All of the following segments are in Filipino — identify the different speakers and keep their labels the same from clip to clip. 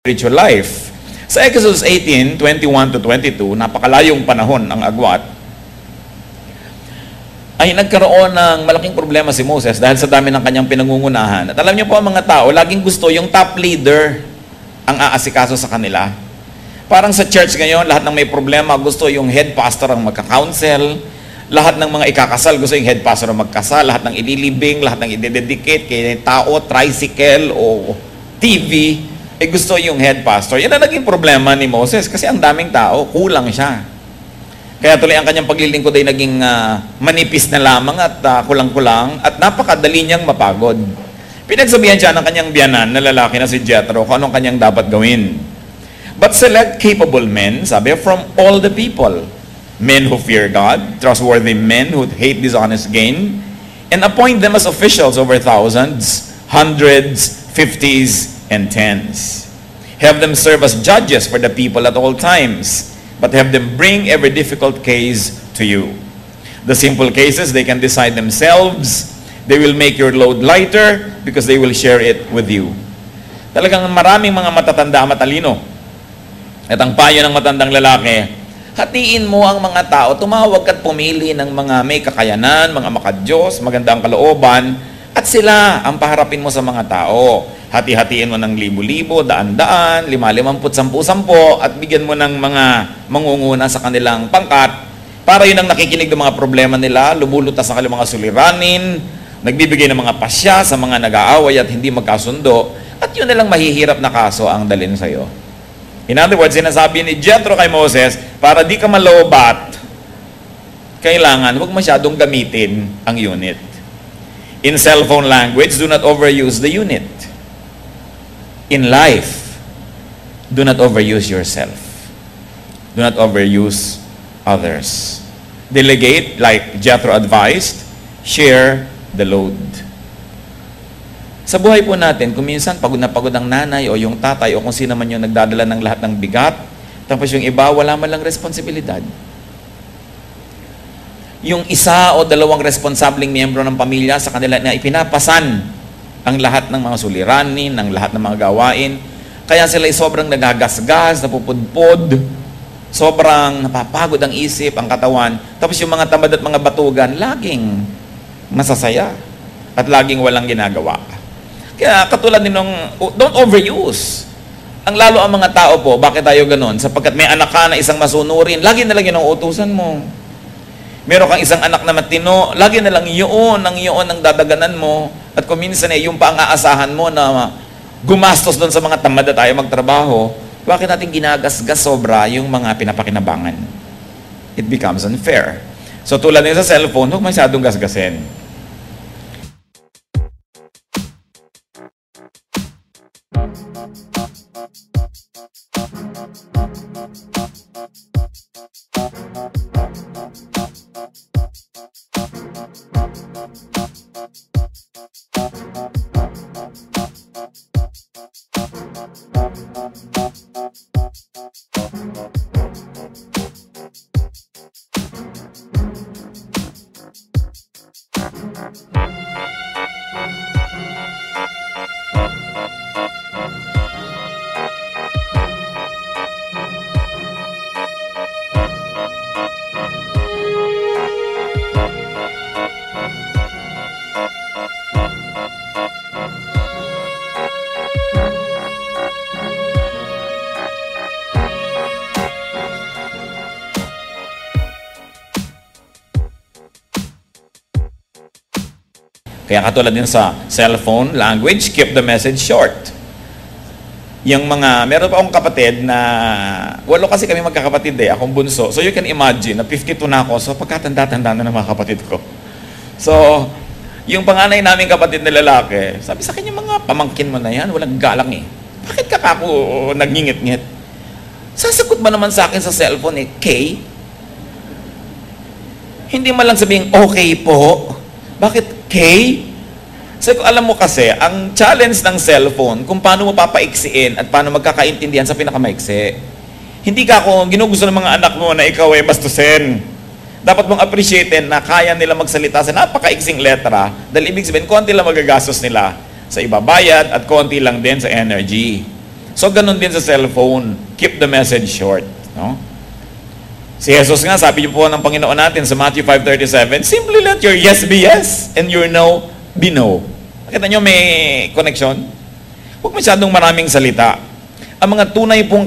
Speaker 1: spiritual life. Sa Exodus 18:21 to 22, napakalayong panahon ang agwat, ay nagkaroon ng malaking problema si Moses dahil sa dami ng kanyang pinangungunahan. At alam niyo po, ang mga tao, laging gusto yung top leader ang aasikaso sa kanila. Parang sa church ngayon, lahat ng may problema, gusto yung head pastor ang magka-counsel. Lahat ng mga ikakasal, gusto yung head pastor ang magkasal. Lahat ng ililibing, lahat ng i-dedicate kay tao, tricycle o TV, gusto yung head pastor. Yan ang naging problema ni Moses kasi ang daming tao, kulang siya. Kaya tuloy ang kanyang paglilingkod ay naging manipis na lamang at kulang-kulang at napakadali niyang mapagod. Pinagsabihan siya ng kanyang biyanan na lalaki na si Jethro kung anong kanyang dapat gawin. But select capable men, sabi, from all the people. Men who fear God, trustworthy men who hate dishonest gain, and appoint them as officials over thousands, hundreds, fifties, and tens. Have them serve as judges for the people at all times, but have them bring every difficult case to you. The simple cases they can decide themselves. They will make your load lighter because they will share it with you. Talagang maraming mga matatanda, matalino. At ang payo ng matandang lalaki, hatiin mo ang mga tao, tumawag at pumili ng mga may kakayanan, mga makadiyos, magandang kalooban, at sila ang paharapin mo sa mga tao. Hati-hatiin mo ng libo-libo, daan-daan, 5-50, 10-10, at bigyan mo ng mga mangunguna sa kanilang pangkat para yun ang nakikinig ng mga problema nila, lumulutas sa kanilang mga suliranin, nagbibigay ng mga pasya sa mga nag-aaway at hindi magkasundo, at yun nalang mahihirap na kaso ang dalhin sa'yo. In other words, sinasabi ni Jethro kay Moses, para di ka malobat, kailangan huwag masyadong gamitin ang unit. In cellphone language, do not overuse the unit. In life, do not overuse yourself. Do not overuse others. Delegate, like Jethro advised, share the load. Sa buhay po natin, kung minsan pagod na pagod ang nanay o yung tatay o kung sino man yung nagdadala ng lahat ng bigat, tapos yung iba, wala man lang responsibilidad. Yung isa o dalawang responsableng miyembro ng pamilya sa kanila na ipinapasan ang lahat ng mga suliranin, ang lahat ng mga gawain. Kaya sila ay sobrang nagagasgas, napupudpod, sobrang napapagod ang isip, ang katawan. Tapos yung mga tamad at mga batugan, laging masasaya at laging walang ginagawa. Kaya katulad din nung, don't overuse. Ang lalo ang mga tao po, bakit tayo ganun? Sapagkat may anak ka na isang masunurin, lagi na lang yun ang utusan mo. Meron kang isang anak na matino, lagi na lang yun ang dadaganan mo. At kung minsan yung pa ang aasahan mo na gumastos doon sa mga tamad na tayo magtrabaho, bakit natin ginagasgas sobra yung mga pinapakinabangan? It becomes unfair. So tulad nito sa cellphone, huwag masyadong gasgasin. Kaya katulad din sa cellphone language, keep the message short. Yung mga, meron pa akong kapatid na, 8 kasi kami magkakapatid akong bunso. So you can imagine, na 52 na ako, so pagkatanda-tanda na ng mga kapatid ko. So, yung panganay namin kapatid na lalaki, sabi sa akin yung mga pamangkin mo na yan, walang galang Bakit ka kako nagngingit-ngit? Sasagot ba naman sa akin sa cellphone K? Hindi man lang sabihin, okay po. Bakit K? So, alam mo kasi, ang challenge ng cellphone, kung paano mo papaiksiin at paano magkakaintindihan sa pinakamaiksi. Hindi ka ako ginugusto ng mga anak mo na ikaw ay bastusin. Dapat mong appreciatein na kaya nila magsalita sa napakaiksing letra dahil ibig sabihin, konti lang magagastos nila sa ibabayad at konti lang din sa energy. So, ganun din sa cellphone. Keep the message short. No? Si Jesus nga, sabi niyo po ng Panginoon natin sa Matthew 5:37, simply let your yes be yes and your no be no. Nakita niyo may connection? Huwag masyadong maraming salita. Ang mga tunay pong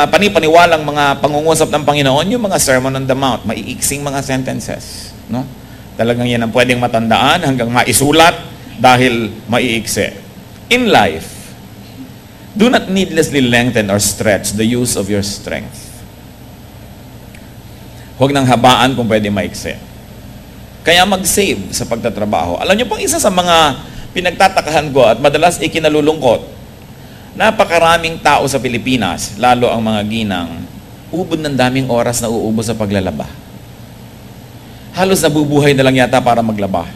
Speaker 1: panipaniwalang mga pangungusap ng Panginoon, yung mga Sermon on the Mount, maiiksing mga sentences. No? Talagang yan ang pwedeng matandaan hanggang maisulat dahil maiiksi. In life, do not needlessly lengthen or stretch the use of your strength. Huwag nang habaan kung pwede maiksi. Kaya mag-save sa pagtatrabaho. Alam niyo pong isa sa mga pinagtatakahan ko at madalas ikinalulungkot, napakaraming tao sa Pilipinas, lalo ang mga ginang, ubod ng daming oras na uubos sa paglalaba. Halos nabubuhay na lang yata para maglaba.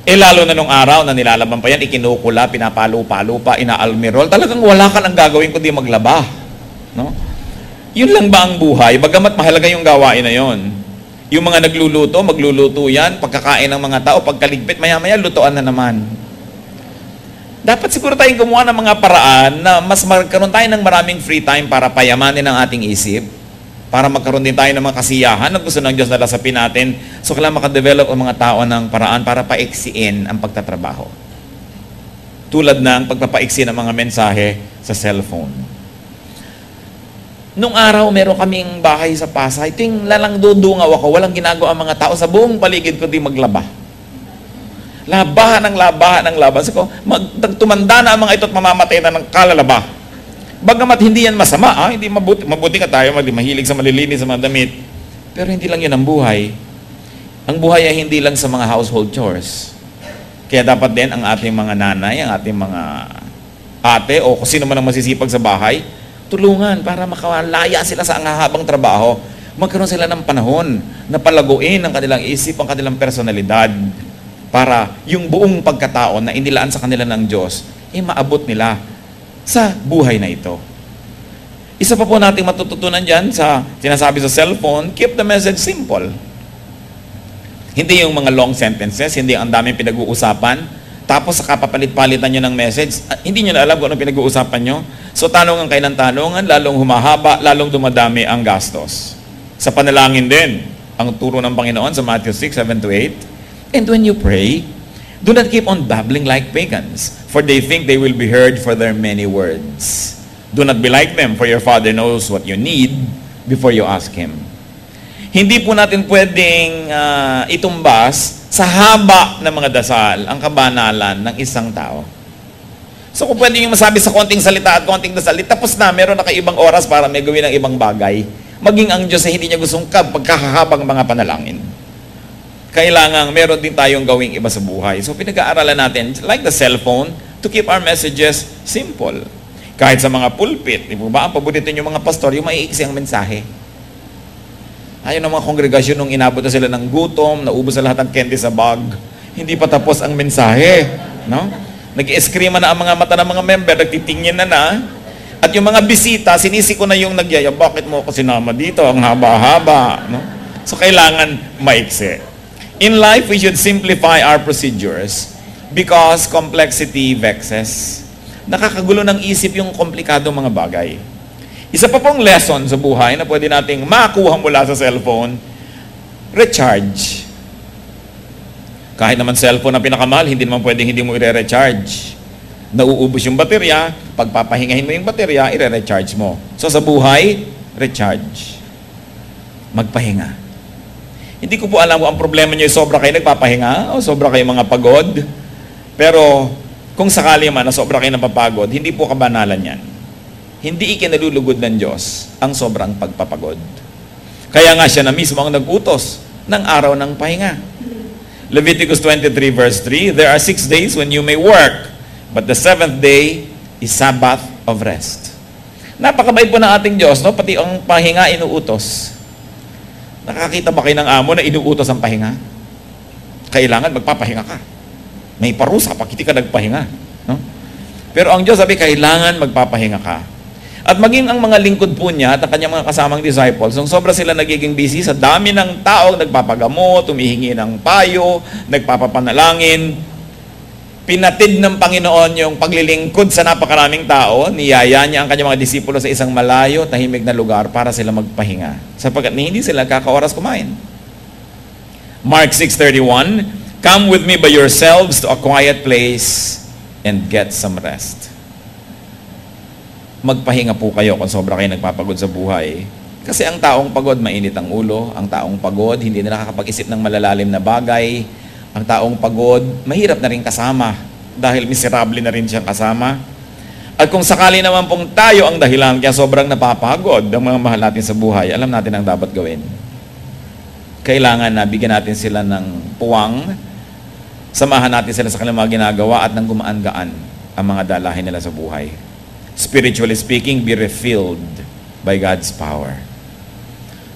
Speaker 1: Lalo na nung araw na nilalaban pa yan, ikinukula, pinapalo-palo pa, inaalmirol, talagang wala ka nang gagawin kundi maglaba. No? Yun lang ba ang buhay? Bagamat mahalaga yung gawain na yon. Yung mga nagluluto, magluluto yan, pagkakain ng mga tao, pagkaligpit, maya-maya, lutoan na naman. Dapat siguro tayong gumawa ng mga paraan na mas magkaroon tayo ng maraming free time para payamanin ang ating isip, para magkaroon din tayo ng mga kasiyahan na gusto ng Diyos na lasapin natin. So, kailangan makadevelop ang mga tao ng paraan para paiksiin ang pagtatrabaho. Tulad ng pagpapaiksi ng mga mensahe sa cellphone. Nung araw, meron kaming bahay sa Pasay. Ting lalang dudungaw ako, walang ginagawa ang mga tao sa buong paligid ko di maglaba. Labahan ng labahan ng laban. So, tumanda na ang mga ito at mamamatay na ng kalalaba. Bagamat hindi yan masama, hindi mabuti ka tayo, mahilig sa malilinis, sa mga damit. Pero hindi lang yan ang buhay. Ang buhay ay hindi lang sa mga household chores. Kaya dapat din ang ating mga nanay, ang ating mga ate, o kung sino man ang masisipag sa bahay, tulungan para makalaya sila sa anghahabang trabaho. Magkaroon sila ng panahon na palaguin ang kanilang isip, ang kanilang personalidad, para yung buong pagkatao na inilaan sa kanila ng Diyos, maabot nila sa buhay na ito. Isa pa po nating matututunan dyan sa sinasabi sa cellphone, keep the message simple. Hindi yung mga long sentences, hindi ang daming pinag-uusapan, tapos sa kapapalit-palitan nyo ng message, hindi nyo na alam kung ano pinag-uusapan nyo. So tanongan kayo ng tanongan, lalong humahaba, lalong dumadami ang gastos. Sa panalangin din, ang turo ng Panginoon sa Matthew 6:7-8, and when you pray, do not keep on babbling like pagans, for they think they will be heard for their many words. Do not be like them, for your Father knows what you need before you ask Him. Hindi po natin pwedeng itumbas sa haba ng mga dasal ang kabanalan ng isang tao. So kung pwede yung masabi sa konting salita at konting dasal, tapos na, meron na kayo ibang oras para may gawin ng ibang bagay. Maging ang Diyos ay hindi niya gustong pagkakahabang mga panalangin. Kailangan meron din tayong gawing iba sa buhay. So pinag-aaralan natin, like the cellphone, to keep our messages simple. Kahit sa mga pulpit, di ba? Ang paborito yung mga pastor, yung maiiksi ang mensahe. Ayun ang mga kongregasyon nung inabot na sila ng gutom, naubos na lahat ng candy sa bag, hindi pa tapos ang mensahe. No? Nag-i-eskrima na ang mga mata ng mga member, nagtitingin na. At yung mga bisita, sinisi ko na yung nagyaya, bakit mo ako sinama dito? Ang haba-haba. No? So kailangan maiksi. In life, we should simplify our procedures because complexity vexes. Nakakagulo ng isip yung komplikadong mga bagay. Isa pa pong lesson sa buhay na pwede nating makuha mula sa cellphone, recharge. Kahit naman cellphone na pinakamahal, hindi naman pwedeng hindi mo i-recharge. Nauubos yung baterya, pagpapahingahin mo yung baterya, i-recharge mo. So sa buhay, recharge. Magpahinga. Hindi ko po alam kung ang problema niyo ay sobra kayo nagpapahinga o sobra kayo mga pagod. Pero kung sakali man na sobra kayo napapagod, hindi po kabanalan yan. Hindi ikinalulugod ng Diyos ang sobrang pagpapagod. Kaya nga siya na mismo ang nag-utos ng araw ng pahinga. Leviticus 23 verse 3, there are 6 days when you may work, but the 7th day is Sabbath of rest. Napakabait po ng ating Diyos, no? Pati ang pahinga inuutos. Nakakita ba kayo ng amo na inuutos ang pahinga? Kailangan magpapahinga ka. May parusa pag hindi ka nagpahinga. No? Pero ang Diyos sabi, kailangan magpapahinga ka. At maging ang mga lingkod po niya at ang kanyang mga kasamang disciples, nung sobra sila nagiging busy sa dami ng tao, nagpapagamot, tumihingi ng payo, nagpapapanalangin, Pinatid ng Panginoon yung paglilingkod sa napakaraming tao. Niyaya niya ang kanyang mga disipulo sa isang malayo, tahimik na lugar para sila magpahinga. Sapagkat hindi sila kakaoras kumain. Mark 6:31, "Come with me by yourselves to a quiet place and get some rest." Magpahinga po kayo kung sobra kayo nagpapagod sa buhay. Kasi ang taong pagod, mainit ang ulo. Ang taong pagod, hindi na nakakapag-isip ng malalalim na bagay. Ang taong pagod, mahirap na rin kasama dahil miserable na rin siyang kasama. At kung sakali naman pong tayo ang dahilan kaya sobrang napapagod ang mga mahal natin sa buhay, alam natin ang dapat gawin. Kailangan na bigyan natin sila ng puwang, samahan natin sila sa kanilang mga ginagawa at nang gumaan-gaan ang mga dalahin nila sa buhay. Spiritually speaking, be refilled by God's power.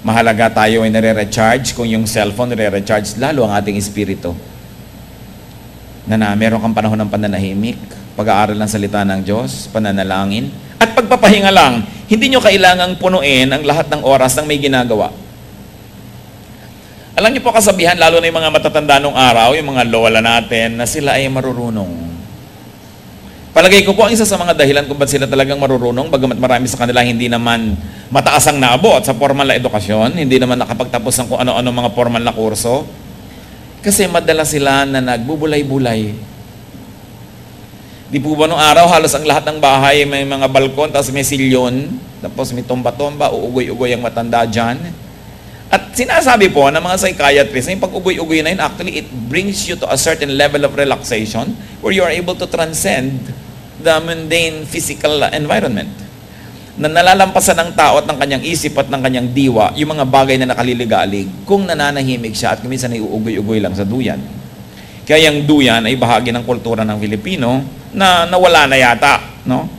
Speaker 1: Mahalaga tayo ay nare-recharge. Kung yung cellphone nare-recharge, lalo ang ating espiritu. Meron kang panahon ng pananahimik, pag-aaral ng salita ng Diyos, pananalangin, at pagpapahinga lang. Hindi nyo kailangang punuin ang lahat ng oras ng may ginagawa. Alam niyo po kasabihan, lalo na yung mga matatanda nung araw, yung mga lola natin, na sila ay marurunong. Palagay ko po, ang isa sa mga dahilan kung ba't sila talagang marurunong, bagamat marami sa kanila hindi naman mataas ang naabot sa formal na edukasyon, hindi naman nakapagtapos ng kung ano-ano mga formal na kurso, kasi madala sila na nagbubulay-bulay. Di po ba nung araw, halos ang lahat ng bahay may mga balkon, tapos may silyon, tapos may tomba-tomba, uugoy-ugoy ang matanda dyan. At sinasabi po ng mga psychiatrists, yung pag-ugoy-ugoy na yun, actually, it brings you to a certain level of relaxation where you are able to transcend the mundane physical environment. Na nalalampasan ng tao at ng kanyang isip at ng kanyang diwa, yung mga bagay na nakaliligalig, kung nananahimik siya at minsan ay uugoy-ugoy lang sa duyan. Kaya yung duyan ay bahagi ng kultura ng Filipino na nawala na yata. No?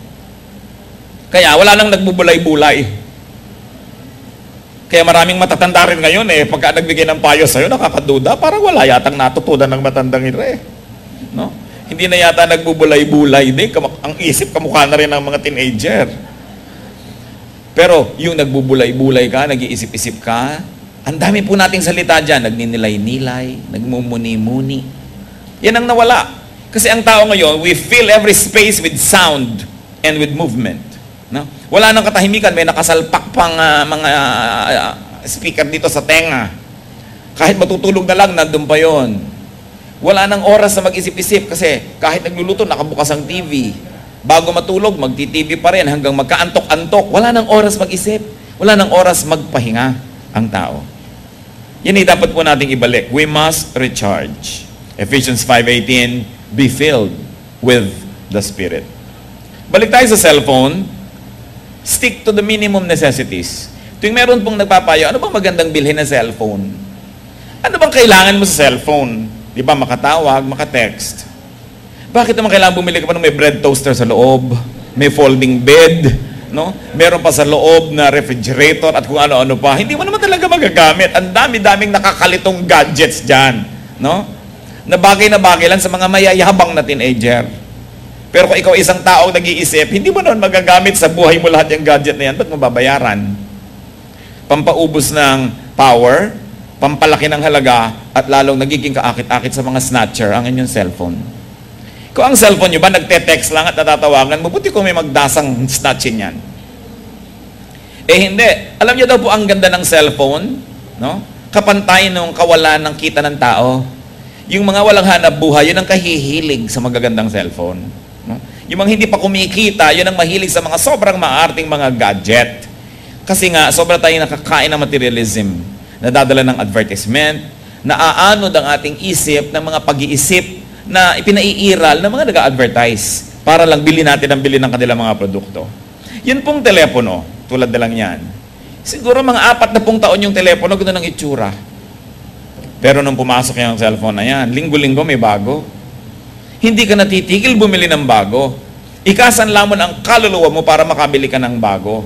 Speaker 1: Kaya wala nang nagbubulay-bulay. Kaya maraming matatanda rin ngayon pagka nagbigay ng payo sa'yo, nakakaduda, parang wala yatang natutunan ng matandang ire. No? Hindi na yata nagbubulay-bulay. Ang isip, kamukha na rin ng mga teenager. Pero yung nagbubulay-bulay ka, nag-iisip-isip ka, ang dami po nating salita dyan, nagninilay-nilay, nagmumuni-muni. Yan ang nawala. Kasi ang tao ngayon, we fill every space with sound and with movement. No? Wala nang katahimikan, may nakasalpak pang mga speaker dito sa tenga. Kahit matutulog na lang, nandun pa yon. Wala nang oras na mag-isip-isip kasi kahit nagluluto, nakabukas ang TV. Bago matulog, magti-TV pa rin hanggang magkaantok-antok. Wala nang oras mag-isip. Wala nang oras magpahinga ang tao. Yan ay dapat po nating ibalik. We must recharge. Ephesians 5:18, be filled with the Spirit. Balik tayo sa cellphone. Stick to the minimum necessities. Tuwing meron pong nagpapayo, ano bang magandang bilhin na cellphone? Ano bang kailangan mo sa cellphone? Di ba, makatawag, makatext. Bakit naman kailangan bumili ka pa ng may bread toaster sa loob, may folding bed, no? Meron pa sa loob na refrigerator at kung ano-ano pa. Hindi mo naman talaga magagamit. Ang dami-daming nakakalitong gadgets dyan, no? Na bagay lang sa mga mayayabang na teenager. Pero kung ikaw isang taong nag-iisip, hindi mo naman magagamit sa buhay mo lahat yung gadget na yan, ba't mo babayaran? Pampaubos ng power, pampalaki ng halaga, at lalong nagiging kaakit-akit sa mga snatcher ang inyong cellphone. Kung ang cellphone nyo ba, nagte-text lang at natatawagan, mabuti kung may magdasang snatchin yan. Hindi. Alam niyo daw po ang ganda ng cellphone, no? Kapantay nung kawalan ng kita ng tao. Yung mga walang hanap buhay, yun ang kahihilig sa magagandang cellphone. No? Yung mga hindi pa kumikita, yun ang mahilig sa mga sobrang maarting mga gadget. Kasi nga, sobra tayong nakakain ng materialism. Nadadala ng advertisement, naaanod ang ating isip ng mga pag-iisip na ipinaiiral ng mga nag-a-advertise para lang bilhin natin ang bilhin ng kanilang mga produkto. Yun pong telepono, tulad na lang yan. Siguro mga 40 taon yung telepono, ganoon ang itsura. Pero nung pumasok yung cellphone na yan, linggo-linggo may bago. Hindi ka natitigil bumili ng bago. Ikasanla mo na ang kaluluwa mo para makabili ka ng bago.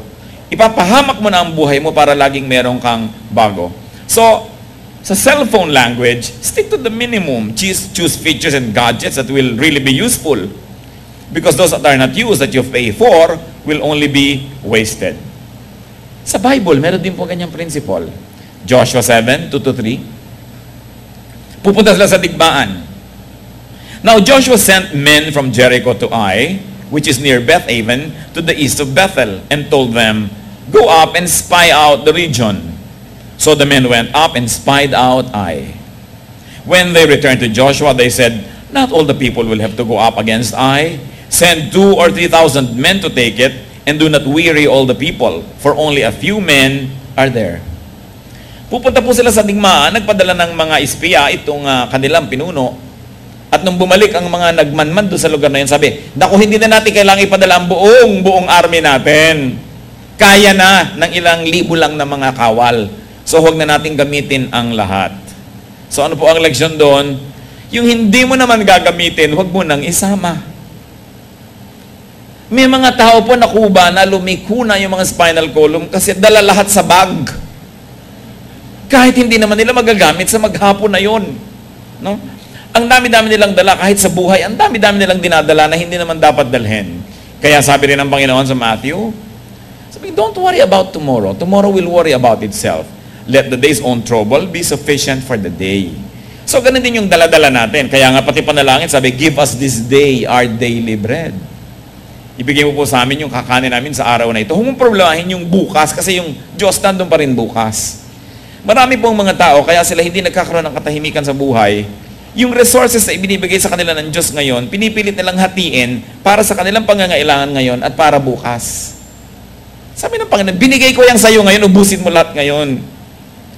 Speaker 1: Ipapahamak mo na ang buhay mo para laging meron kang bago. So, sa cellphone language, stick to the minimum. Choose features and gadgets that will really be useful. Because those that are not used, that you pay for, will only be wasted. Sa Bible, meron din po ganyang principle. Joshua 7, 2-3. Pupunta sila sa digmaan. Now Joshua sent men from Jericho to Ai, which is near Beth-aven, to the east of Bethel, and told them, "Go up and spy out the region." So the men went up and spied out Ai. When they returned to Joshua, they said, "Not all the people will have to go up against Ai. Send 2,000 or 3,000 men to take it, and do not weary all the people, for only a few men are there." Pupunta po sila sa digmaan, nagpadala ng mga espiya itong kanilang pinuno. At nung bumalik ang mga nagmanman doon sa lugar na yun, sabi, "Naku, hindi na natin kailangan ipadala ang buong army natin. Kaya na ng ilang libo lang na mga kawal. So huwag na natin gamitin ang lahat." So ano po ang leksyon doon? Yung hindi mo naman gagamitin, huwag mo nang isama. May mga tao po na kuba na lumiko na yung mga spinal column kasi dala lahat sa bag. Kahit hindi naman nila magagamit sa maghapon na yun. No? Ang dami-dami nilang dala kahit sa buhay, ang dami-dami nilang dinadala na hindi naman dapat dalhin. Kaya sabi rin ng Panginoon sa Matthew, sabi, "Don't worry about tomorrow. Tomorrow will worry about itself. Let the day's own trouble be sufficient for the day." So ganun din yung dala-dala natin. Kaya nga pati panalangin, sabi, "Give us this day our daily bread." Ibigay mo po sa amin yung kakanin namin sa araw na ito. Huwag mong problemahin yung bukas kasi yung Diyos nandun pa rin bukas. Marami pong mga tao, kaya sila hindi nagkakaroon ng katahimikan sa buhay. Yung resources na ibinibigay sa kanila ng Diyos ngayon, pinipilit nilang hatiin para sa kanilang pangangailangan ngayon at para bukas. Sabi ng Panginoon, binigay ko yan sa'yo ngayon, ubusin mo lahat ngayon.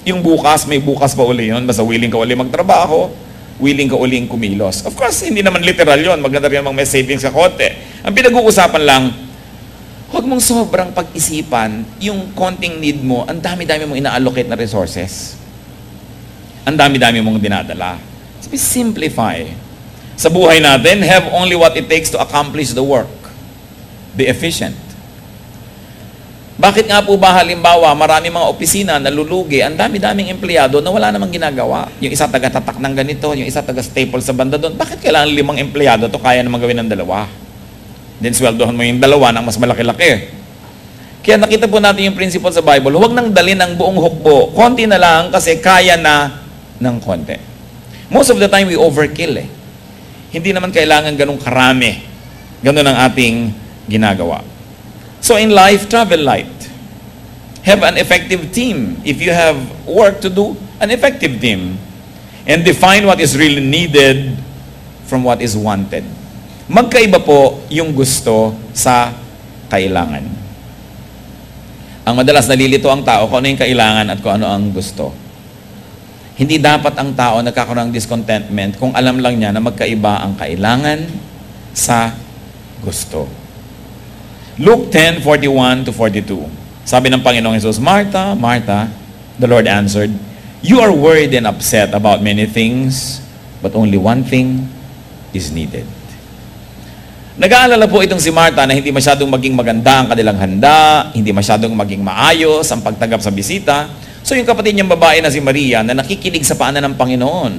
Speaker 1: Yung bukas, may bukas pa uli yun. Basta willing ka uli magtrabaho, willing ka uling kumilos. Of course, hindi naman literal yun. Maganda rin mga may savings ka konti. Ang pinag-uusapan lang, huwag mong sobrang pag-isipan yung konting need mo, ang dami-dami mong ina-allocate na resources. Ang dami-dami mong dinadala. Sabi, simplify. Sa buhay natin, have only what it takes to accomplish the work. Be efficient. Bakit nga po ba halimbawa, marami mga opisina na lulugi, ang dami-daming empleyado na wala namang ginagawa. Yung isa taga-tatak ng ganito, yung isa taga-staple sa banda doon. Bakit kailangan 5 empleyado to kaya naman gawin ng 2? Then sweldohan mo yung 2 ng mas malaki-laki. Kaya nakita po natin yung principle sa Bible, huwag nang dalhin ang buong hukbo. Konti na lang kasi kaya na ng konti. Most of the time we overkill eh. Hindi naman kailangan ganun karami. Ganun ang ating ginagawa. So in life, travel light. Have an effective team. If you have work to do, an effective team. And define what is really needed from what is wanted. Magkaiba po yung gusto sa kailangan. Ang madalas nalilito ang tao kung ano yung kailangan at kung ano ang gusto. Hindi dapat ang tao nagkakaroon ng discontentment kung alam lang niya na magkaiba ang kailangan sa gusto. Luke 10:41-42. Sabi ng Panginoong Hesus, "Martha, Martha," the Lord answered, "You are worried and upset about many things, but only one thing is needed." Nag-aalala po itong si Martha na hindi masyadong maging maganda ang kanilang handa, hindi masyadong maging maayos ang pagtanggap sa bisita. So yung kapatid niyang babae na si Maria na nakikinig sa paanan ng Panginoon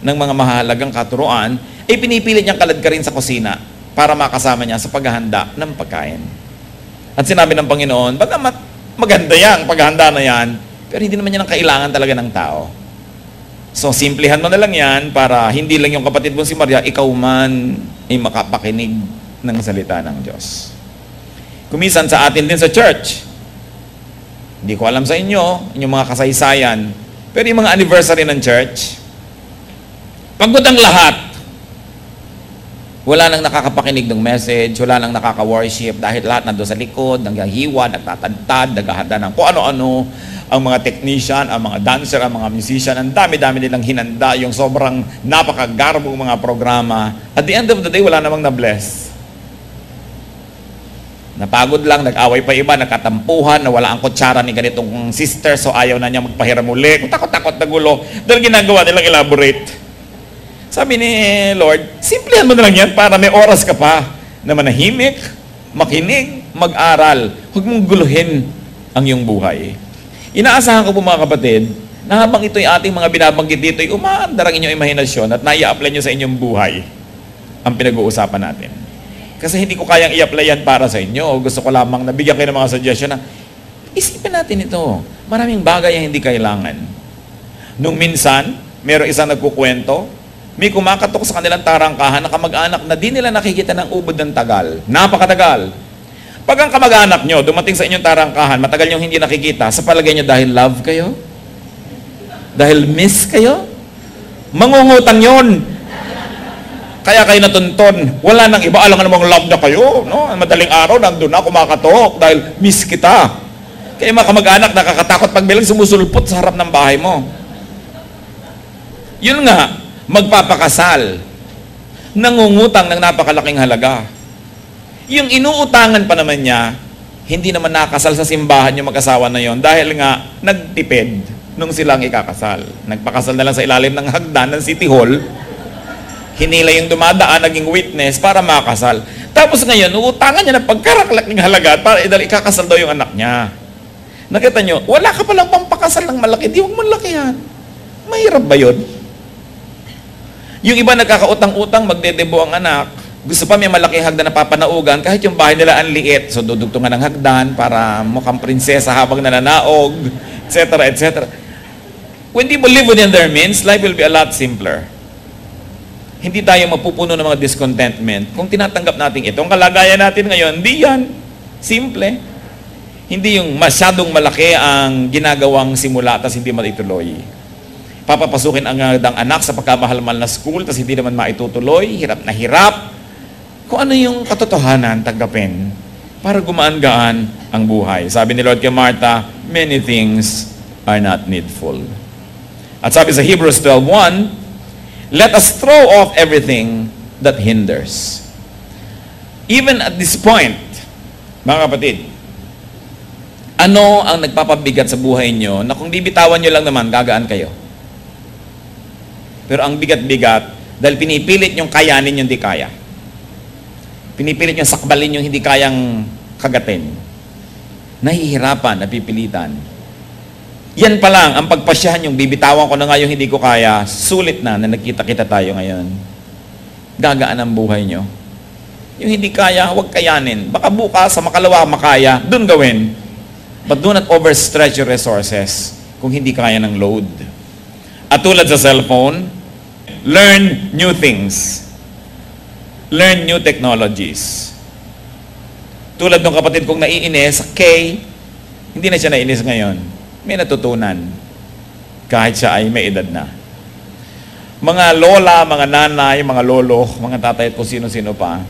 Speaker 1: ng mga mahalagang katuruan, ay pinipilit niyang kalad ka rin sa kusina para makasama niya sa paghahanda ng pagkain. At sinabi ng Panginoon, bagamat maganda yan, paghahanda na yan, pero hindi naman yan ang kailangan talaga ng tao. So simplihan mo na lang yan para hindi lang yung kapatid mo si Maria, ikaw man ay makapakinig ng salita ng Diyos. Kumisan sa atin din sa church, hindi ko alam sa inyo, inyong mga kasaysayan, pero yung mga anniversary ng church, pagod ang lahat. Wala nang nakakapakinig ng message, wala nang nakaka-worship dahil lahat nandun sa likod, naghahiwa, nagtatantad, naghahanda ng kung ano-ano, ang mga technician, ang mga dancer, ang mga musician, ang dami-dami nilang hinanda, yung sobrang napakagarbong mga programa. At the end of the day, wala namang na-bless. Napagod lang, nag-away pa iba, nagkatampuhan, na wala ang kutsara ni ganitong sister, so ayaw na niya magpahiram uli. Takot-takot na gulo, dahil ginagawa nilang elaborate. Sabi ni Lord, simplihan mo na lang yan para may oras ka pa na manahimik, makinig, mag-aral. Huwag mong guluhin ang iyong buhay. Inaasahan ko po mga kapatid, na habang ito'y ating mga binabanggit dito, ay umaandar ang inyong imahinasyon at nai-apply nyo sa inyong buhay ang pinag-uusapan natin. Kasi hindi ko kayang i-apply yan para sa inyo. Gusto ko lamang nabigyan kayo ng mga suggestion na isipin natin ito. Maraming bagay ang hindi kailangan. Nung minsan, mayroong isang nagkukwento, may kumakatok sa kanilang tarangkahan na kamag-anak na di nila nakikita ng ubod ng tagal. Napakatagal. Pag ang kamag-anak nyo dumating sa inyong tarangkahan, matagal nyo hindi nakikita, sa palagay nyo dahil love kayo? Dahil miss kayo? Mangungutang yon. Kaya kayo natunton. Wala nang iba. Alam nga namang love na kayo. No? Madaling araw, nandun na, kumakatok dahil miss kita. Kaya mga kamag-anak, nakakatakot pag bilang sumusulpot sa harap ng bahay mo. Yun nga, magpapakasal. Nangungutang ng napakalaking halaga. Yung inuutangan pa naman niya, hindi naman nakasal sa simbahan yung mag-asawa na yon dahil nga nagtipid nung silang ikakasal. Nagpakasal na lang sa ilalim ng hagdan ng City Hall. Hinila yung dumadaan, naging witness para makasal. Tapos ngayon, uutangan niya ng pagkaraklaking halaga para ikakasal daw yung anak niya. Nakita nyo, wala ka palang pampakasal ng malaki, di huwag mo lakihan. Mahirap ba yun? Yung iba nagkakautang-utang, magdedebo ang anak. Gusto pa may malaking hagdan na papanaugan, kahit yung bahay nila ang liit. So, dudugtungan ng hagdan para mukhang prinsesa habang nananaog, etc., etc. When people live within their means, life will be a lot simpler. Hindi tayo mapupuno ng mga discontentment kung tinatanggap natin itong kalagayan natin ngayon. Hindi yan. Simple. Hindi yung masyadong malaki ang ginagawang simula tapos hindi maituloy. Papapasukin ang anak sa pagkamahal-mahal na school tapos hindi naman maitutuloy. Hirap na hirap. Kung ano yung katotohanan, tanggapin para gumaan-gaan ang buhay. Sabi ni Lord kay Martha, many things are not needful. At sabi sa Hebrews 12:1, let us throw off everything that hinders. Even at this point, mga kapatid, ano ang nagpapabigat sa buhay nyo na kung bibitawan nyo lang naman, gagaan kayo? Pero ang bigat-bigat, dahil pinipilit nyong kayanin yung hindi kaya. Pinipilit nyong sakbalin yung hindi kayang kagatin. Nahihirapan, napipilitan. Yan pa lang, ang pagpasyahan yung bibitawan ko na nga yung hindi ko kaya, sulit na nagkita-kita tayo ngayon. Gagaan ang buhay nyo. Yung hindi kaya, huwag kayanin. Baka bukas, sa makalawa, makaya, dun gawin. But do not overstretch your resources kung hindi kaya ng load. At tulad sa cellphone, learn new things. Learn new technologies. Tulad ng kapatid kong naiinis, Kay, hindi na siya naiinis ngayon. May natutunan. Kahit siya ay may edad na. Mga lola, mga nanay, mga lolo, mga tatay at kung sino-sino pa,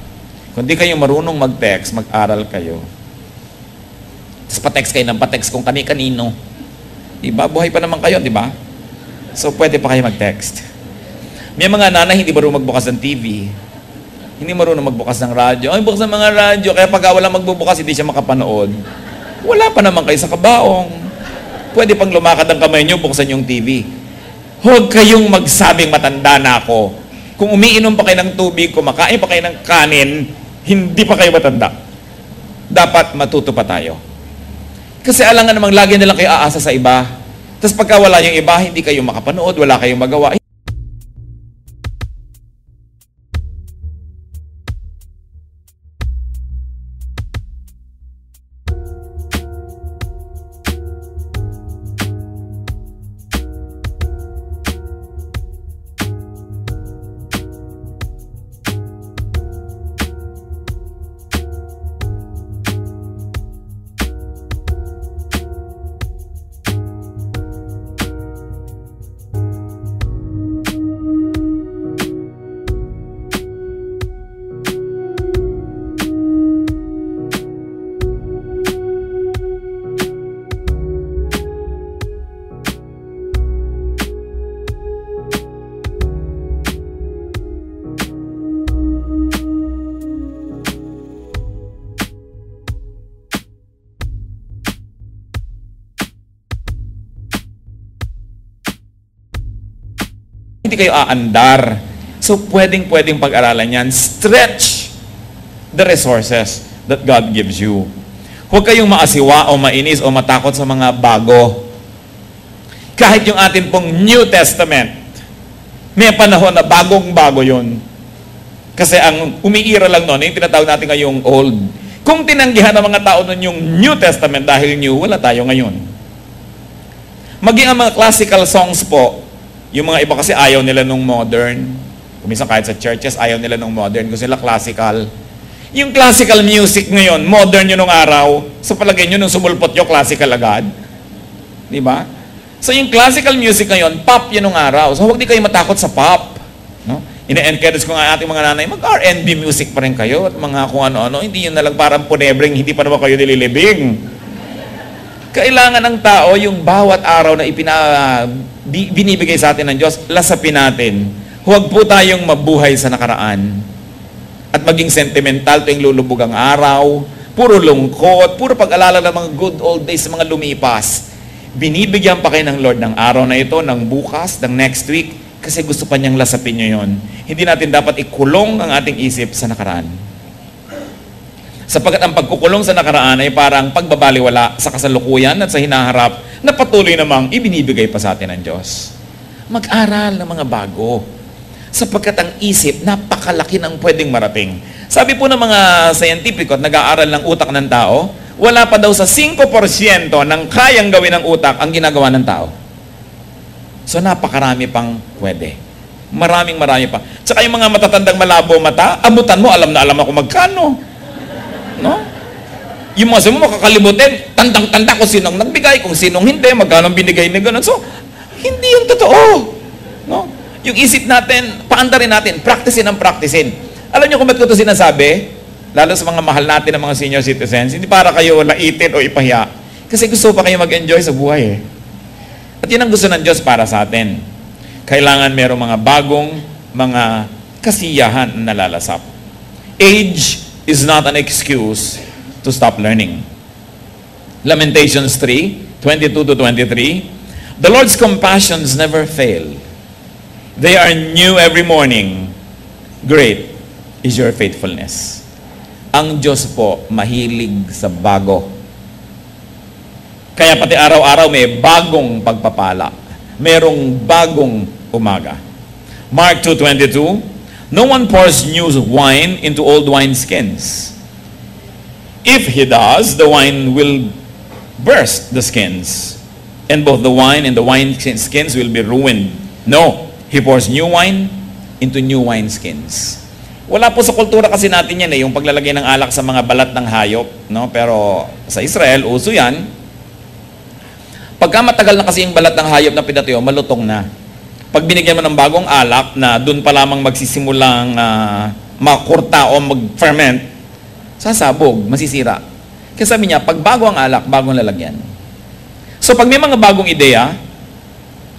Speaker 1: kung di kayo marunong mag-text, mag-aral kayo. Tapos pa-text kayo ng pa-text kung kani-kanino. Diba? Buhay pa naman kayo, diba? So, pwede pa kayo mag-text. May mga nanay hindi marunong magbukas ng TV. Hindi marunong magbukas ng radyo. Ay, bukas ng mga radyo. Kaya pag wala magbubukas, hindi siya makapanood. Wala pa naman kayo sa kabaong. Pwede pang lumakad ang kamay nyo, buksan yung TV. Huwag kayong magsabing matanda na ako. Kung umiinom pa kayo ng tubig, kumakain pa kayo ng kanin, hindi pa kayo matanda. Dapat matuto pa tayo. Kasi alangan namang lagi nilang kayo aasa sa iba. Tapos pagka wala yung iba, hindi kayo makapanood, wala kayong magawa. Hindi kayo aandar. So, pwedeng pag-aralan yan. Stretch the resources that God gives you. Huwag kayong maasiwa o mainis o matakot sa mga bago. Kahit yung atin pong New Testament, may panahon na bagong-bago yun. Kasi ang umiira lang noon, yung tinatawag natin ngayong old. Kung tinanggihan ng mga tao nun yung New Testament dahil new, wala tayo ngayon. Maging ang mga classical songs po, yung mga iba kasi ayaw nila nung modern. Kuminsan kahit sa churches, ayaw nila ng modern. Gusto nila classical. Yung classical music ngayon, modern yun nung araw. Sa palagay nyo, nung sumulpot nyo, classical agad. Di ba? So yung classical music ngayon, pop yun nung araw. So huwag di kayo matakot sa pop. No? Ina-encourage ko nga ating mga nanay, mag-R&B music pa rin kayo at mga kung ano-ano. Hindi yun na lang parang punebring, hindi pa naman kayo nililibing. Kailangan ng tao yung bawat araw na binibigay sa atin ng Diyos, lasapin natin. Huwag po tayong mabuhay sa nakaraan at maging sentimental tuwing lulubog ang araw, puro lungkot, puro pag-alala ng mga good old days, mga lumipas. Binibigyan pa kayo ng Lord ng araw na ito, ng bukas, ng next week, kasi gusto pa niyang lasapin nyo yun. Hindi natin dapat ikulong ang ating isip sa nakaraan. Sapagkat ang pagkukulong sa nakaraan ay parang pagbabaliwala sa kasalukuyan at sa hinaharap na patuloy namang ibinibigay pa sa atin ng Diyos. Mag-aral ng mga bago. Sapagkat ang isip, napakalaki ng pwedeng marating. Sabi po ng mga scientific at nag-aaral ng utak ng tao, wala pa daw sa 5% ng kayang gawin ng utak ang ginagawa ng tao. So napakarami pang pwede. Marami pa. Tsaka yung mga matatandang malabo mata, abutan mo, alam na alam ako magkano. No? Yung mga sabi mo, makakalimutin, tandang-tanda kung sinong nagbigay, kung sinong hindi, magkano binigay na gano'n. So, hindi yung totoo. No? Yung isip natin, paandarin natin, practicein ang practicein. Alam niyo kung ba't ko ito sinasabi? Lalo sa mga mahal natin ng mga senior citizens, hindi para kayo laitin o ipahiya. Kasi gusto pa kayo mag-enjoy sa buhay. At yun ang gusto ng Diyos para sa atin. Kailangan merong mga bagong, mga kasiyahan na nalalasap. Age is not an excuse to stop learning. Lamentations 3:22-23. The Lord's compassions never fail. They are new every morning. Great is your faithfulness. Ang Diyos po mahilig sa bago. Kaya pati araw-araw may bagong pagpapala. Merong bagong umaga. Mark 2:22. No one pours new wine into old wineskins. If he does, the wine will burst the skins, and both the wine and the wineskins will be ruined. No, he pours new wine into new wineskins. Wala po sa kultura kasi natin yan yung paglalagay ng alak sa mga balat ng hayop, no? Pero sa Israel, uso yan. Pagka matagal na kasi yung balat ng hayop na pinatuyo, malutong na. Pag binigyan mo ng bagong alak na doon pa lamang magsisimulang makurta o mag-ferment, sasabog, masisira. Kaya sabi niya, pag bago ang alak, bagong lalagyan. So pag may mga bagong ideya,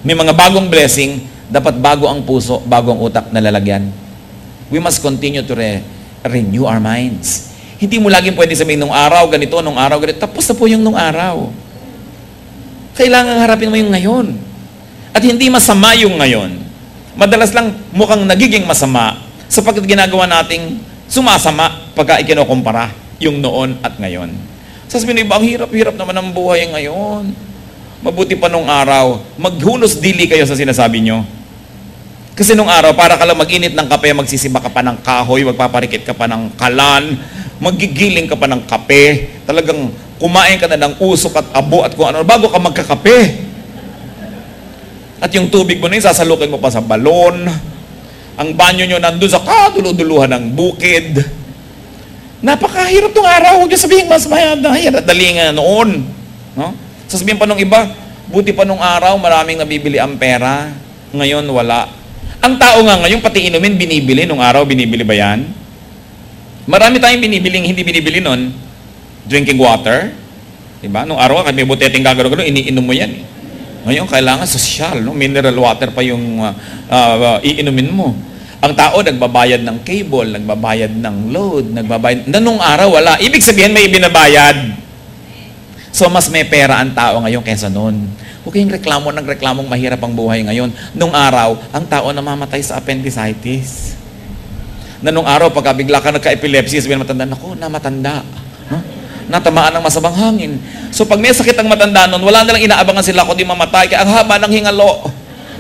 Speaker 1: may mga bagong blessing, dapat bago ang puso, bago ang utak na lalagyan. We must continue to renew our minds. Hindi mo laging pwede sabihin, nung araw ganito, nung araw ganito. Tapos na po yung nung araw. Kailangan harapin mo yung ngayon. At hindi masama yung ngayon. Madalas lang mukhang nagiging masama sapagkat ginagawa nating sumasama pagka ikinokumpara yung noon at ngayon. Sasabihin ng iba, ang hirap-hirap naman ang buhay ngayon. Mabuti pa nung araw, maghunos dili kayo sa sinasabi nyo. Kasi nung araw, para ka lang mag-init ng kape, magsisiba ka pa ng kahoy, magpaparikit ka pa ng kalan, magigiling ka pa ng kape, talagang kumain ka na ng usok at abo at kung ano, bago ka magkakape. At yung tubig mo na yun, sasalukin mo pa sa balon. Ang banyo nyo nandun sa kaduluduluhan ng bukid. Napakahirap tong araw. Huwag niyo sabihin, mas mahirap. Dali nga noon. No? Sasabihin pa nung iba, buti pa nung araw, maraming nabibili ang pera. Ngayon, wala. Ang tao nga ngayon, pati inumin, binibili. Nung araw, binibili ba yan? Marami tayong binibiling hindi binibili nun. Drinking water. Diba? Nung araw, kahit may buteteng gagawin, iniinom mo yan. Ngayon, kailangan sosyal, no? Mineral water pa yung iinumin mo. Ang tao, nagbabayad ng cable, nagbabayad ng load, nagbabayad. Nung araw, wala. Ibig sabihin, may ibinabayad. So, mas may pera ang tao ngayon kaysa noon. Huwag kayong nagreklamong mahirap ang buhay ngayon. Nung araw, ang tao namamatay sa appendicitis. Nung araw, pagka bigla ka nagka-epilepsy, sabihin matanda, naku, namatanda. No? Natamaan ng masamang hangin. So pag may sakit ang matanda nun, wala nalang inaabangan sila kundi mamatay. Kaya ang haba ng hingalo.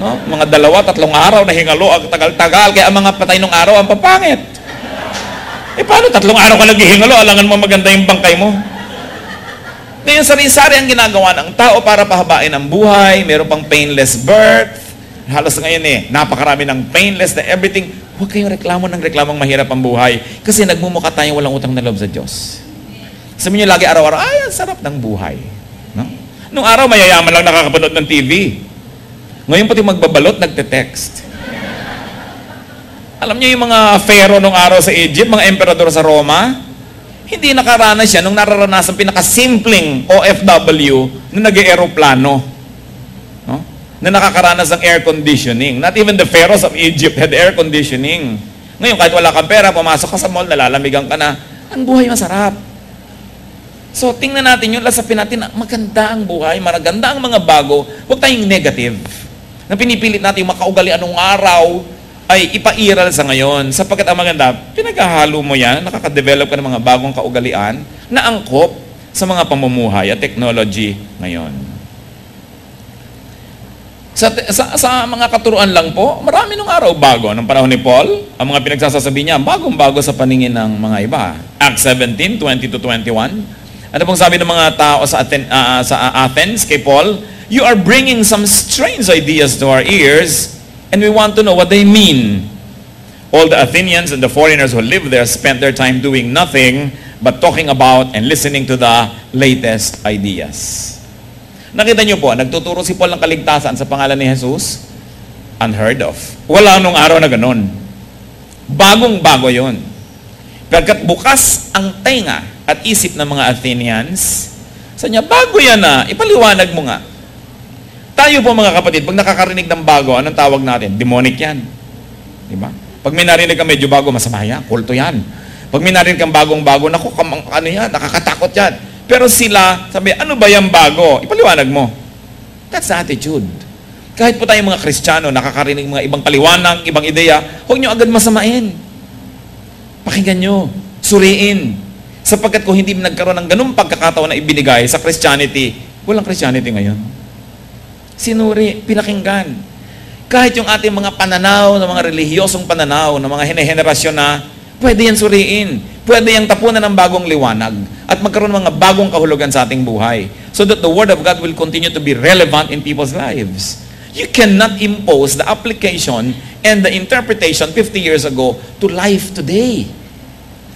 Speaker 1: No? Mga 2-3 araw na hingalo, ang tagal-tagal. Kaya ang mga patay nung araw, ang papangit. Paano 3 araw ka naghihingalo? Alangan mo maganda yung bangkay mo. Ngayon, sari-sari ang ginagawa ng tao para pahabain ang buhay. Meron pang painless birth. Halos ngayon napakarami ng painless na everything Huwag kayong reklamo ng reklamong mahirap ang buhay kasi nagmumukha tayong walang utang na loob sa Diyos. Sabi niyo lagi araw-araw, ay, ang sarap ng buhay. No? Nung araw, mayayaman lang nakakapanood ng TV. Ngayon pati magbabalot, nagte-text. Alam niyo yung mga pharaoh nung araw sa Egypt, mga emperador sa Roma, hindi nakaranas siya nung nararanasan pinakasimpleng OFW na nag-aeroplano. No? Na nakakaranas ng air conditioning. Not even the pharaohs of Egypt had air conditioning. Ngayon, kahit wala kang pera, pumasok ka sa mall, nalalamigan ka na, ang buhay masarap. So, tingnan natin yun, lasapin natin, maganda ang buhay, maganda ang mga bago, huwag tayong negative. Na pinipilit natin yung makaugalian nung araw, ay ipairal sa ngayon. Sapagkat ang maganda, pinaghahalo mo yan, nakaka-develop ka ng mga bagong kaugalian na angkop sa mga pamumuhay at technology ngayon. Sa mga katuruan lang po, marami nung araw bago. Nung panahon ni Paul, ang mga pinagsasasabi niya, bagong-bago sa paningin ng mga iba. Acts 17, 20-21. Ano pong sabi ng mga tao sa Athens kay Paul? You are bringing some strange ideas to our ears and we want to know what they mean. All the Athenians and the foreigners who live there spent their time doing nothing but talking about and listening to the latest ideas. Nakita niyo po, nagtuturo si Paul ng kaligtasan sa pangalan ni Jesus? Unheard of. Wala nung araw na ganun. Bagong-bago yun. Pagkat bukas ang tenga at isip ng mga Athenians, sa niya, bago yan na, ipaliwanag mo nga. Tayo po mga kapatid, pag nakakarinig ng bago, anong tawag natin? Demonic yan. Diba? Pag may narinig ka medyo bago, masama yan, kulto yan. Pag may narinig kang bagong-bago, naku, ano yan, nakakatakot yan. Pero sila, sabi, ano ba yung bago? Ipaliwanag mo. That's the attitude. Kahit po tayong mga Kristiyano, nakakarinig mga ibang paliwanag, ibang ideya, huwag nyo agad masamain. Pakinggan nyo, suriin. Sapagkat kung hindi nagkaroon ng ganung pagkakataon na ibinigay sa Christianity, walang Christianity ngayon. Sinuri, pinakinggan. Kahit yung ating mga pananaw, ng mga relihiyosong pananaw, ng mga henerasyon na, pwede yan suriin. Pwede yung tapunan ng bagong liwanag at magkaroon ng mga bagong kahulugan sa ating buhay so that the Word of God will continue to be relevant in people's lives. You cannot impose the application and the interpretation 50 years ago to life today.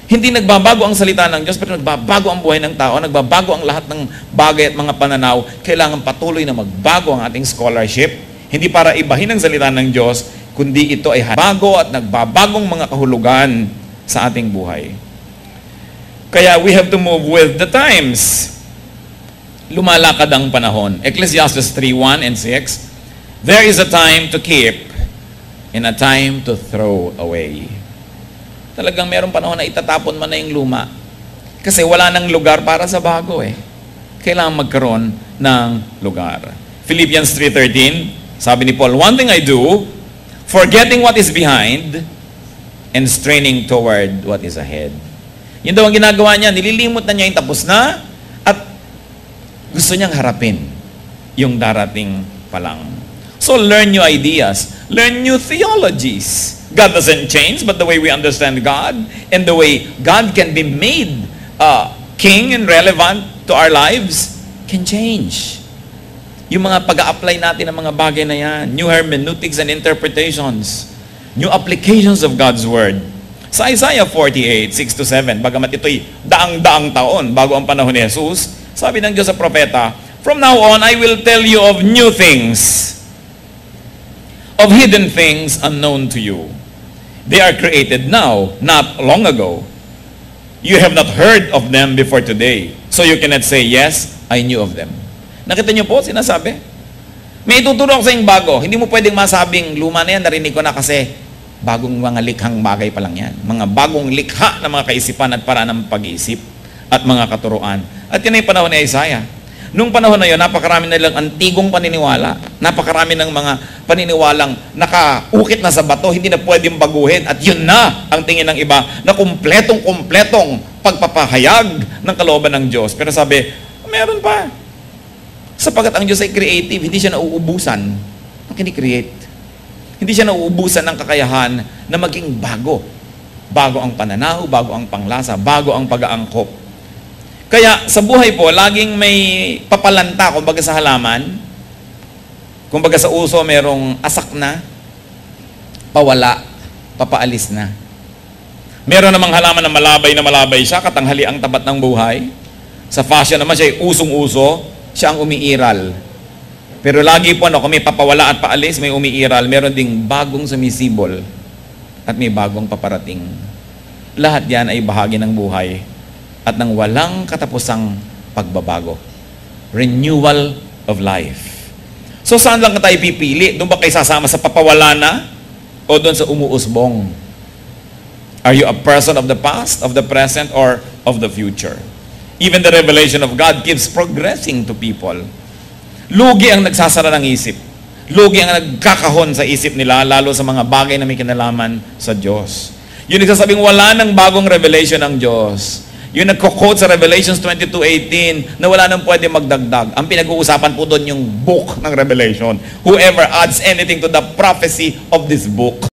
Speaker 1: Hindi nagbabago ang salita ng Diyos, pero nagbabago ang buhay ng tao, nagbabago ang lahat ng bagay at mga pananaw. Kailangan patuloy na magbago ang ating scholarship. Hindi para ibahin ang salita ng Diyos, kundi ito ay bago at nagbabagong mga kahulugan sa ating buhay. Kaya we have to move with the times. Lumalakad ang panahon. Ecclesiastes 3:1 and 6, there is a time to keep and a time to throw away. Talagang merong panahon na itatapon man na yung luma. Kasi wala nang lugar para sa bago eh. Kailangan magkaroon ng lugar. Philippians 3:13, sabi ni Paul, one thing I do, forgetting what is behind and straining toward what is ahead. Yun daw ang ginagawa niya, nililimot na niya yung tapos na at gusto niyang harapin yung darating pa lang. So learn new ideas, learn new theologies. God doesn't change, but the way we understand God and the way God can be made king and relevant to our lives can change. Yung mga pag-a-apply natin ng mga bagay na yan, new hermeneutics and interpretations, new applications of God's Word. Sa Isaiah 48, 6-7, bagamat ito'y daang-daang taon bago ang panahon ni Jesus, sabi ng Diyos sa propeta, from now on, I will tell you of new things, of hidden things unknown to you. They are created now, not long ago. You have not heard of them before today, so you cannot say, yes, I knew of them. Nakita niyo po, sinasabi? May ituturo ako sa yung bago. Hindi mo pwedeng masabing, luma na yan, narinig ko na kasi bagong mga likhang bagay pa lang yan. Mga bagong likha na mga kaisipan at paraan ng pag-iisip at mga katuruan. At yan ay panahon ni Isaiah. Nung panahon na yun, napakarami na lang antigong paniniwala. Napakarami ng mga paniniwalang nakaukit na sa bato, hindi na pwedeng baguhin. At yun na ang tingin ng iba na kumpletong pagpapahayag ng kalooban ng Diyos. Pero sabi, meron pa. Sapagkat ang Diyos ay creative, hindi siya nauubusan ng kini-create. Hindi siya nauubusan ng kakayahan na maging bago. Bago ang pananaw, bago ang panglasa, bago ang pag-aangkop. Kaya sa buhay po, laging may papalanta, kumbaga sa halaman, kumbaga sa uso, merong asak na, pawala, papaalis na. Meron namang halaman na malabay siya, katanghali ang tapat ng buhay. Sa fashion naman siya usong-uso, siya ang umiiral. Pero lagi po kung may papawala at paalis, may umiiral, meron ding bagong sumisibol at may bagong paparating. Lahat yan ay bahagi ng buhay at ng walang katapusang pagbabago. Renewal of life. So saan lang tayo pipili? Doon ba kayo sasama sa papawala na? O doon sa umuusbong? Are you a person of the past, of the present, or of the future? Even the revelation of God keeps progressing to people. Lugi ang nagsasara ng isip. Lugi ang nagkakahon sa isip nila, lalo sa mga bagay na may kinalaman sa Diyos. Yung nagsasabing wala ng bagong revelation ng Diyos. Yung nagko-quote sa Revelations 22:18 na wala nang pwede magdagdag. Ang pinag-uusapan po doon yung book ng Revelation. Whoever adds anything to the prophecy of this book